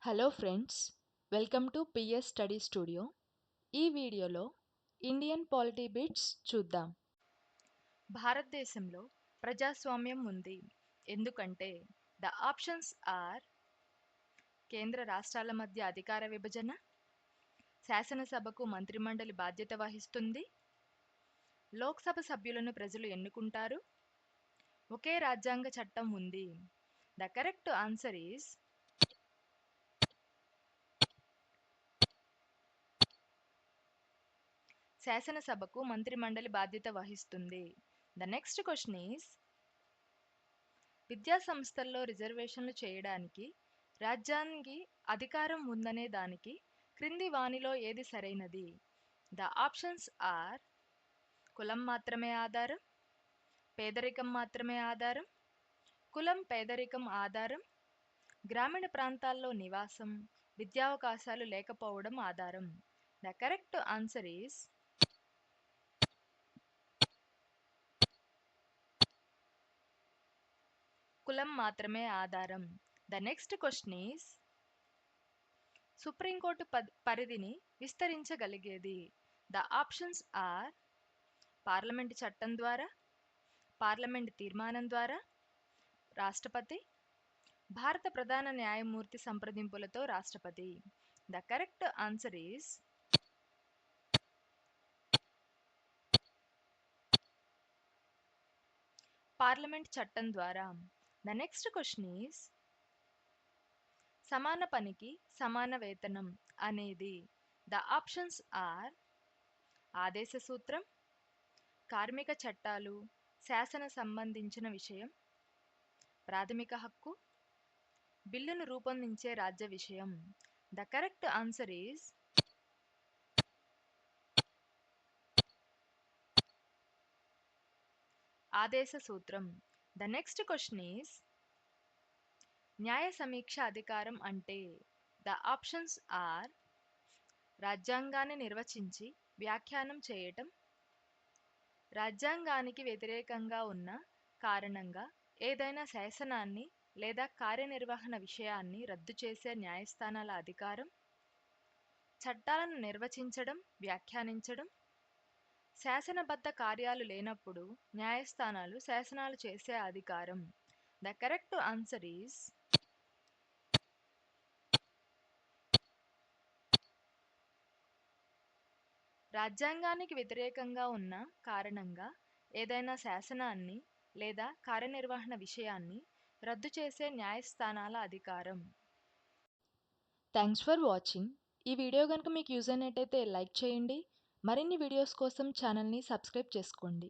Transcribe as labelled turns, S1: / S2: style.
S1: Hello friends, welcome to PS study studio. ఈ వీడియోలో Indian polity bits చూద్దాం. భారతదేశంలో ప్రజాస్వామ్యం ఉంది ఎందుకంటే ద ఆప్షన్స్ ఆర్ కేంద్ర రాష్ట్రాల మధ్య అధికార విభజన, శాసనసభకు మంత్రిమండలి బాధ్యత వహిస్తుంది, లోక్సభ సభ్యులను ప్రజలు ఎన్నుకుంటారు, ఒకే రాజ్యాంగ చట్టం ఉంది. ద కరెక్ట్ ఆన్సర్ ఈస్ శాసనసభకు మంత్రిమండలి బాధ్యత వహిస్తుంది. ద నెక్స్ట్ క్వశ్చన్ ఈస్ విద్యా సంస్థల్లో రిజర్వేషన్లు చేయడానికి రాజ్యాంగి అధికారం ఉందనే దానికి క్రింది వానిలో ఏది సరైనది? ద ఆప్షన్స్ ఆర్ కులం మాత్రమే ఆధారం, పేదరికం మాత్రమే ఆధారం, కులం పేదరికం ఆధారం, గ్రామీణ ప్రాంతాల్లో నివాసం, విద్యావకాశాలు లేకపోవడం ఆధారం. ద కరెక్ట్ ఆన్సర్ ఈస్ కులం మాత్రమే ఆధారం. The next question is supreme court పరిధిని విస్తరించగలిగేది? ద ఆప్షన్స్ ఆర్ పార్లమెంటు చట్టం ద్వారా, పార్లమెంటు తీర్మానం ద్వారా, రాష్ట్రపతి, భారత ప్రధాన న్యాయమూర్తి సంప్రదింపులతో రాష్ట్రపతి. The correct answer is parliament చట్టం ద్వారా. ద నెక్స్ట్ క్వశ్చన్ ఈస్ సమాన పనికి సమాన వేతనం అనేది ద ఆప్షన్స్ ఆర్ ఆదేశ సూత్రం, కార్మిక చట్టాలు, శాసన సంబంధించిన విషయం, ప్రాథమిక హక్కు, బిల్లును రూపొందించే రాజ్య విషయం. ద కరెక్ట్ ఆన్సర్ ఈస్ ఆదేశ సూత్రం. ద నెక్స్ట్ క్వశ్చన్ ఈస్ న్యాయ సమీక్ష అధికారం అంటే ద ఆప్షన్స్ ఆర్ రాజ్యాంగాన్ని నిర్వచించి వ్యాఖ్యానం చేయటం, రాజ్యాంగానికి వ్యతిరేకంగా ఉన్న కారణంగా ఏదైనా శాసనాన్ని లేదా కార్యనిర్వహణ విషయాన్ని రద్దు చేసే న్యాయస్థానాల అధికారం, చట్టాలను నిర్వచించడం, వ్యాఖ్యానించడం, శాసనబద్ధ కార్యాలు లేనప్పుడు న్యాయస్థానాలు శాసనాలు చేసే అధికారం. ద కరెక్ట్ ఆన్సర్ ఈస్ రాజ్యాంగానికి వ్యతిరేకంగా ఉన్న కారణంగా ఏదైనా శాసనాన్ని లేదా కార్యనిర్వహణ విషయాన్ని రద్దు చేసే న్యాయస్థానాల అధికారం. Thanks for watching. ఈ వీడియో కనుక మీకు యూజ్ అయినట్టయితే లైక్ చేయండి. మరిన్ని వీడియోస్ కోసం ఛానల్ని సబ్స్క్రైబ్ చేసుకోండి.